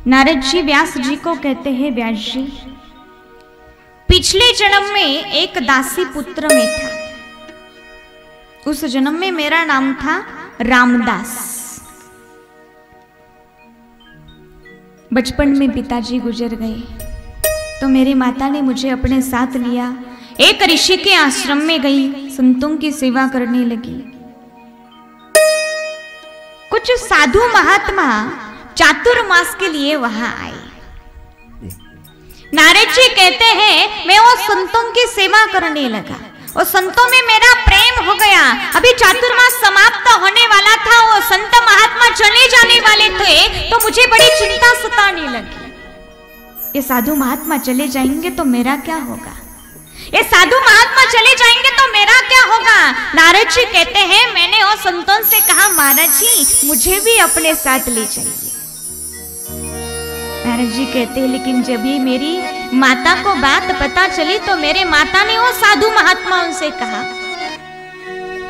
नारद जी व्यास जी को कहते हैं, व्यास जी पिछले जन्म में एक दासी पुत्र में था। उस जन्म में मेरा नाम था रामदास। बचपन में पिताजी गुजर गए तो मेरी माता ने मुझे अपने साथ लिया, एक ऋषि के आश्रम में गई, संतों की सेवा करने लगी। कुछ साधु महात्मा चातुर्मास के लिए वहां आए। नारद जी कहते हैं मैं वो संतों की सेवा करने लगा और संतों में मेरा प्रेम हो गया। अभी चातुर्मास समाप्त होने वाला था, वो संत महात्मा चले जाने वाले थे तो मुझे बड़ी चिंता सताने लगी। ये साधु महात्मा चले जाएंगे तो मेरा क्या होगा, ये साधु महात्मा चले जाएंगे तो मेरा क्या होगा। नारद जी कहते हैं मैंने वो संतों से कहा, महाराज जी मुझे भी अपने साथ ले जाइए। नारद जी कहते हैं लेकिन जब ये मेरी माता को बात पता चली तो मेरे माता ने वो साधु महात्माओं से कहा,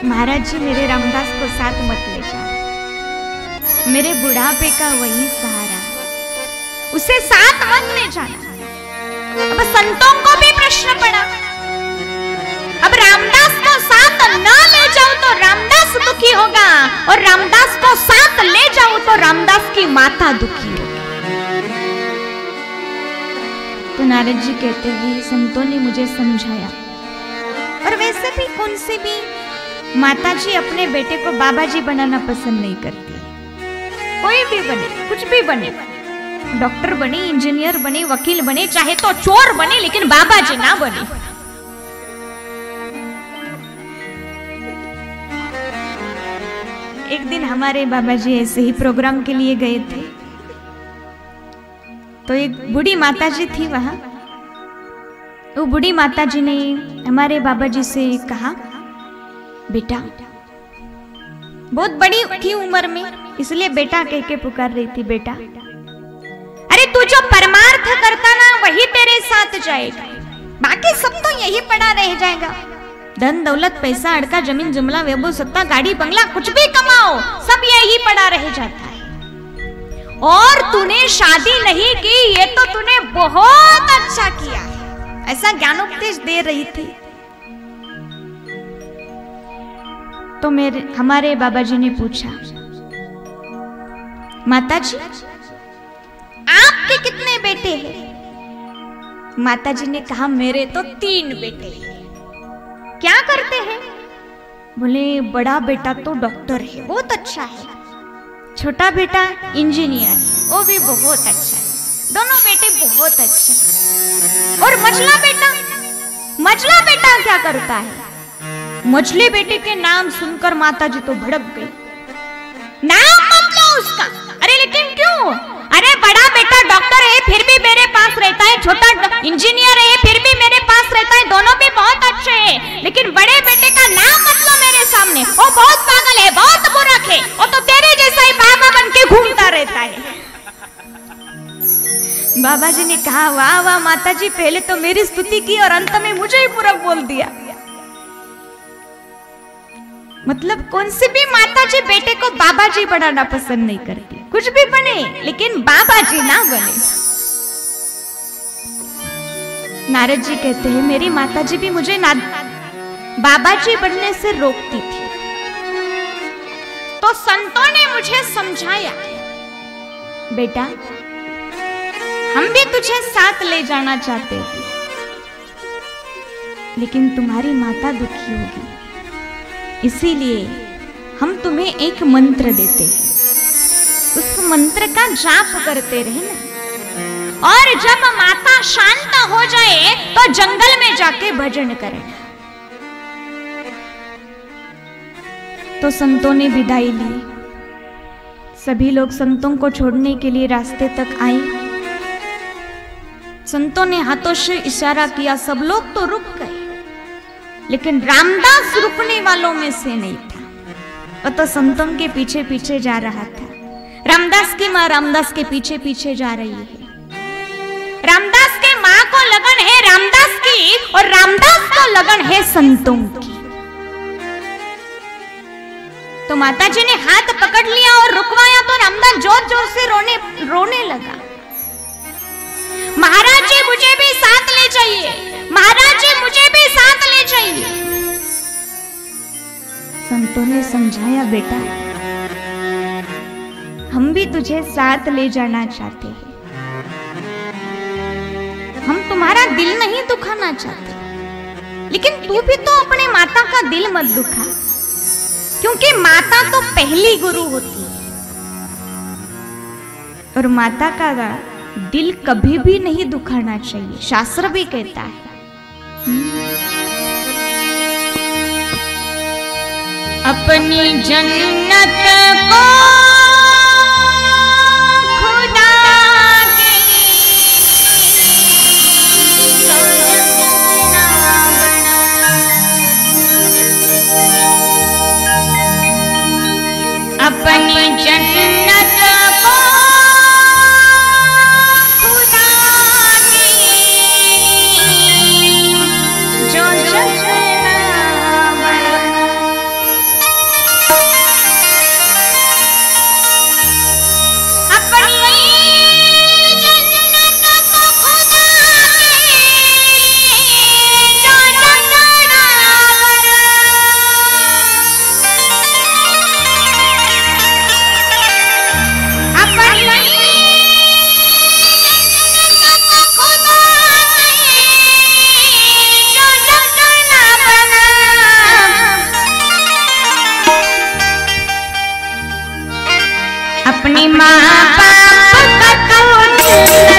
महाराज जी मेरे रामदास को साथ मत ले जाना, मेरे बुढ़ापे का वही सहारा, उसे साथ मत ले जाना। अब संतों को भी प्रश्न पड़ा, अब रामदास को साथ न ले जाओ तो रामदास दुखी होगा और रामदास को साथ ले जाओ तो रामदास की माता दुखी होगी। तो नारद जी कहते हैं संतों ने मुझे समझाया। और वैसे भी कौन सी भी माता जी अपने बेटे को बाबा जी बनाना पसंद नहीं करती। कोई भी बने, कुछ भी बने, डॉक्टर बने, इंजीनियर बने, वकील बने, चाहे तो चोर बने, लेकिन बाबा जी ना बने। एक दिन हमारे बाबा जी ऐसे ही प्रोग्राम के लिए गए थे तो एक बूढ़ी माता जी थी वहां। वो बूढ़ी माता जी ने हमारे बाबा जी से कहा, बेटा, बहुत बड़ी थी उम्र में इसलिए बेटा कह के पुकार रही थी, बेटा अरे तू जो परमार्थ करता ना वही तेरे साथ जाएगा, बाकी सब तो यही पड़ा रह जाएगा। धन दौलत पैसा अड़का जमीन जुमला वैभव सत्ता गाड़ी बंगला कुछ भी कमाओ सब यही पड़ा रह जाता है। और तूने शादी नहीं की ये तो तूने बहुत अच्छा किया है, ऐसा ज्ञानोपदेश दे रही थी। तो हमारे बाबा जी ने पूछा, माता जी आपके कितने बेटे हैं? माता जी ने कहा मेरे तो 3 बेटे हैं। क्या करते हैं? बोले बड़ा बेटा तो डॉक्टर है, बहुत अच्छा है, छोटा बेटा इंजीनियर, वो भी बहुत अच्छा है, दोनों बेटे बहुत अच्छे हैं। और मझला बेटा क्या करता है? मझले बेटे के नाम सुनकर माता जी तो भड़क गई, नाम मत लो उसका। अरे लेकिन क्यों? अरे बड़ा बेटा डॉक्टर है फिर भी मेरे पास रहता है, छोटा इंजीनियर है फिर भी मेरे पास रहता है, दोनों भी बहुत अच्छे हैं, लेकिन बड़े बेटे का नाम मत लो मेरे सामने, वो बहुत पागल है, बहुत मूर्ख है, वो तो तेरे जैसा ही बाबा बन के घूमता रहता है। बाबा जी ने कहा, वाह वाह माता जी, पहले तो मेरी स्तुति की और अंत में मुझे ही मूर्ख बोल दिया। मतलब कौन सी भी माता जी बेटे को बाबा जी बनाना पसंद नहीं करती, कुछ भी बने लेकिन बाबा जी ना बने। नारद जी कहते हैं मेरी माता जी भी मुझे बाबा जी बनने से रोकती थी। तो संतों ने मुझे समझाया, बेटा हम भी तुझे साथ ले जाना चाहते थे लेकिन तुम्हारी माता दुखी होगी, इसीलिए हम तुम्हें एक मंत्र देते हैं, उस मंत्र का जाप करते रहना और जब माता शांत हो जाए तो जंगल में जाके भजन करना। तो संतों ने विदाई ली। सभी लोग संतों को छोड़ने के लिए रास्ते तक आए। संतों ने हाथों से इशारा किया, सब लोग तो रुक गए लेकिन रामदास रुकने वालों में से नहीं था। वह तो संतों के पीछे पीछे जा रहा था। रामदास की माँ रामदास के पीछे पीछे जा रही है। रामदास के माँ को लगन है रामदास की और रामदास को लगन है संतों की। तो माता जी ने हाथ पकड़ लिया और रुकवाया तो रामदास जोर जोर से रोने लगा। संतों ने समझाया, बेटा हम भी तुझे साथ ले जाना चाहते हैं, हम तुम्हारा दिल नहीं दुखाना चाहते, लेकिन तू भी तो अपने माता का दिल मत दुखा, क्योंकि माता तो पहली गुरु होती है और माता का दिल कभी भी नहीं दुखाना चाहिए, शास्त्र भी कहता है। अपनी जन्नत को खुदा की अपनी जन्नत को खुदा की जो जन्नत बना, अपनी जन्नत को खुदा की जो जन्नत बना, अपनी माँ बाप का तो दिल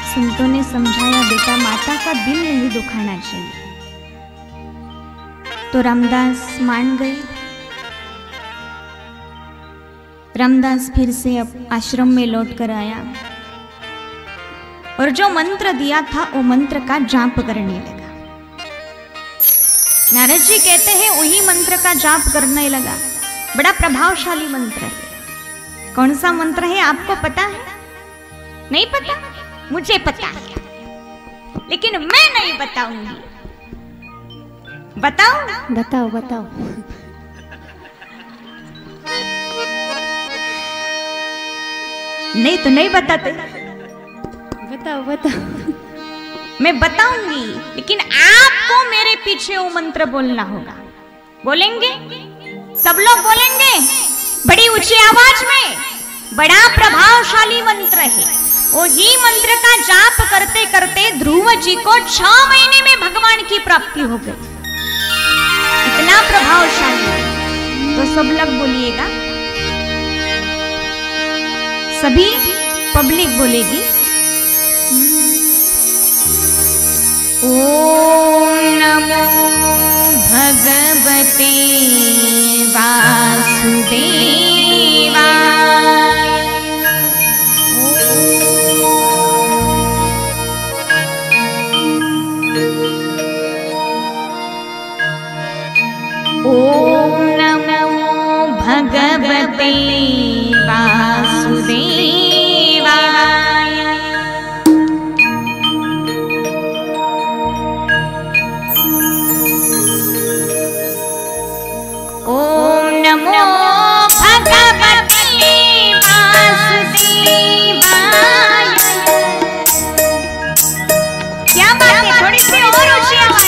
संतों ने समझाया, बेटा माता का दिल नहीं दुखाना चाहिए। तो रामदास मान गए। रामदास फिर से अब आश्रम में लौट कर आया और जो मंत्र दिया था वो मंत्र का जाप करने लगा। नारद जी कहते हैं वही मंत्र का जाप करने लगा। बड़ा प्रभावशाली मंत्र है। कौन सा मंत्र है आपको पता है? नहीं पता? मुझे पता है, लेकिन मैं नहीं बताऊंगी। बताओ बताओ बताओ। नहीं तो नहीं बताते। बताओ बताओ। मैं बताऊंगी, लेकिन आपको मेरे पीछे वो मंत्र बोलना होगा। बोलेंगे? सब लोग बोलेंगे बड़ी ऊंची आवाज में। बड़ा प्रभावशाली मंत्र है। वही मंत्र का जाप करते करते ध्रुव जी को 6 महीने में भगवान की प्राप्ति हो गई। इतना प्रभावशाली। तो सब लोग बोलिएगा, सभी पब्लिक बोलेगी। ओम नमो भगवते वासुदेवाय। ओम नमो भगवते वासुदेवाय। ओम नमो भगवते वासुदेवाय। क्या बात है, थोड़ी सी और ऊंची आवाज।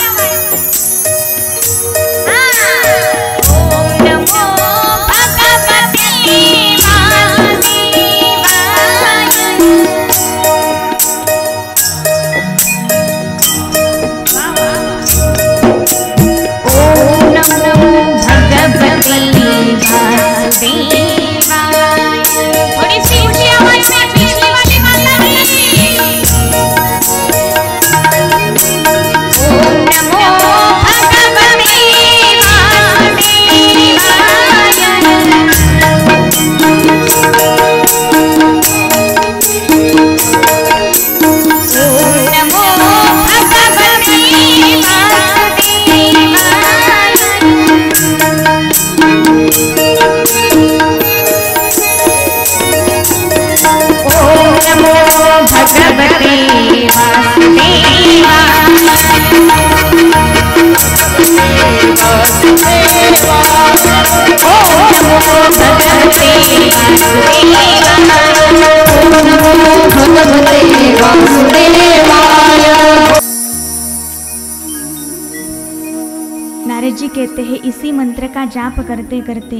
नारद जी कहते हैं इसी मंत्र का जाप करते करते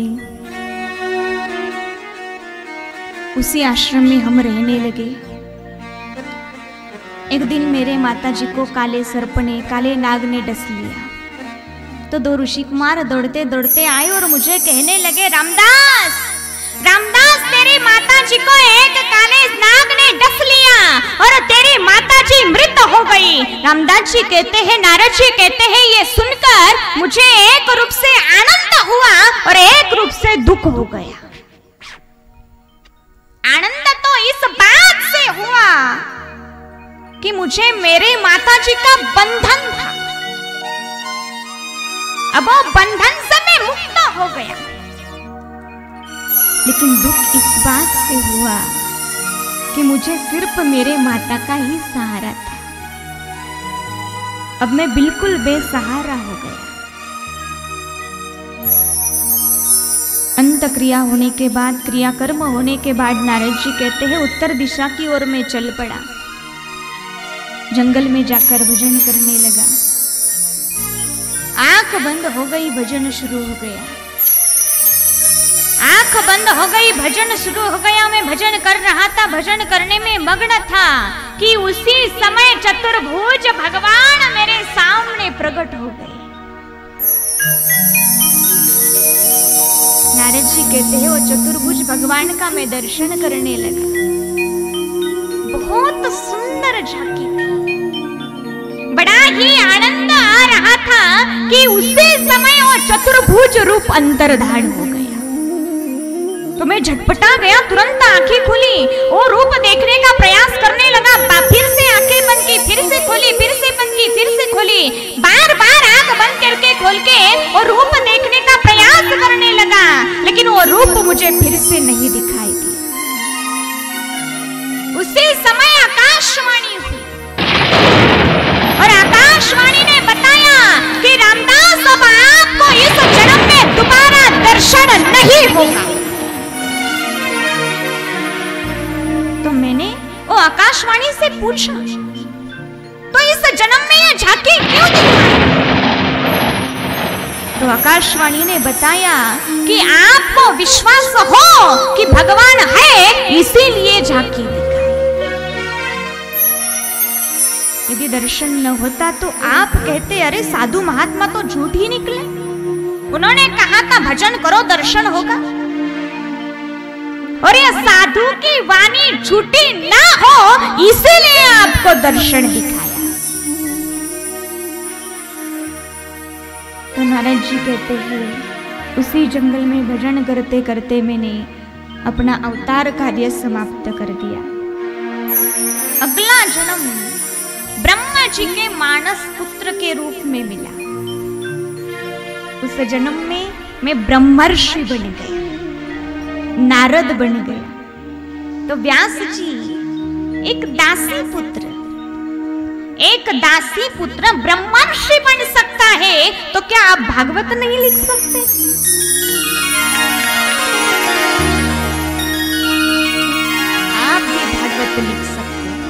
उसी आश्रम में हम रहने लगे। एक दिन मेरे माताजी को काले सर्प ने, काले नाग ने डस लिया। तो दो ऋषि कुमार दौड़ते दौड़ते आए और मुझे कहने लगे, रामदास, रामदास, तेरी माताजी को एक काले नाग ने डस लिया और तेरी माताजी मृत हो गई। रामदास जी कहते हैं, नारद जी कहते हैं, ये सुनकर मुझे एक रूप से आनंद हुआ और एक रूप से दुख हो गया। आनंद तो इस बात से हुआ कि मुझे मेरे माताजी का बंधन था, अब वो बंधन से मैं मुक्त हो गया। लेकिन दुख इस बात से हुआ कि मुझे सिर्फ मेरे माता का ही सहारा था। अब मैं बिल्कुल बेसहारा हो गया। अंत क्रिया होने के बाद, क्रियाकर्म होने के बाद नारद जी कहते हैं, उत्तर दिशा की ओर मैं चल पड़ा। जंगल में जाकर भजन करने लगा। आंख बंद हो गई, भजन शुरू हो गया। आंख बंद हो गई, भजन शुरू हो गया। मैं भजन कर रहा था, भजन करने में मग्न था कि उसी समय चतुर्भुज भगवान मेरे सामने प्रकट हो गए। नारद जी कहते हैं, वो चतुर्भुज भगवान का मैं दर्शन करने लगा। बहुत सुंदर झांकी थी, बड़ा ही आनंद आ रहा था कि उसी समय वो चतुर्भुज रूप अंतर्धान हो गया। तो मैं झटपटा गया, तुरंत आंखें खुली, वो रूप देखने का प्रयास करने लगा। फिर से आंखें बंद की, फिर से खोली, फिर से बंद की, फिर से खोली, बार बार आंख बंद करके खोल के वो रूप देखने का प्रयास करने लगा। लेकिन वो रूप मुझे फिर से नहीं दिखाई दिया। उसी समय आकाशवाणी हुई और आकाशवाणी ने बताया कि रामदास, अब आपको इस जन्म में दोबारा दर्शन नहीं होगा। तो मैंने वो आकाशवाणी से पूछा, तो इस जन्म में ये झांकी क्यों दिखाई? तो आकाशवाणी ने बताया कि आपको विश्वास हो कि भगवान है, इसीलिए झांकी दिखाई। यदि दर्शन न होता तो आप कहते, अरे साधु महात्मा तो झूठ ही निकले, उन्होंने कहा था भजन करो दर्शन होगा। और ये साधु की वाणी झूठी ना हो, इसीलिए आपको दर्शन दिखाया। तो नारद जी कहते हैं, उसी जंगल में भजन करते करते मैंने अपना अवतार कार्य समाप्त कर दिया। अगला जन्म ब्रह्मा जी के मानस पुत्र के रूप में मिला। उस जन्म में मैं ब्रह्मर्षि बन गया, नारद बन गया। तो व्यास जी एक दासी पुत्र ब्रह्मर्षि बन सकता है, तो क्या आप भागवत नहीं लिख सकते? आप भी भागवत लिख सकते हैं।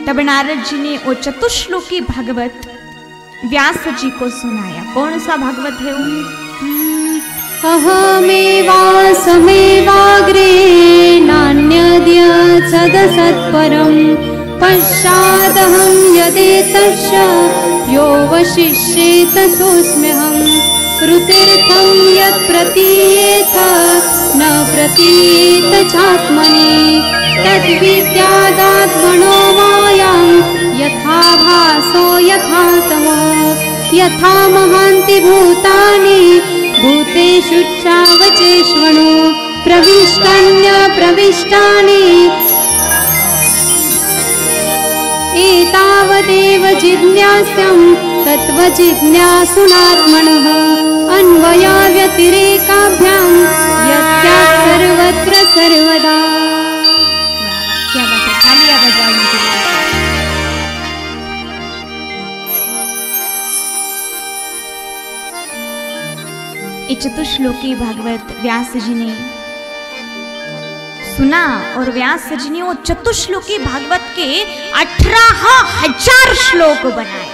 तब नारद जी ने वो चतुश्लोकी भागवत व्यास जी को सुनाया। कौन सा भागवत है वो? अहमेवासमेवाग्रे नान्यद्य सदसत्परं पश्चादहं यदेतस्य योऽवशिष्येत सोऽस्म्यहं श्रुतिर्थं यत् प्रतीयेत न प्रतीयेत चात्मनि तद्विद्यादात्मनो मायां यथा भासो यथा तमो यथा महान्ति भूतानि भूतेषु चावचेष्वनु प्रविष्टान्य प्रविष्टानि एतावदेव जिज्ञास्यं तत्त्वजिज्ञासुनात्मनः अन्वया व्यतिरेकाभ्यां यत्यात् सर्वत्र सर्वदा। क्या बात है, तालियां बजाओ उनके लिए। ये चतुश्लोकी भागवत व्यास जी ने सुना और व्यास जी ने वो चतुश्लोकी भागवत के 18,000 श्लोक बनाए।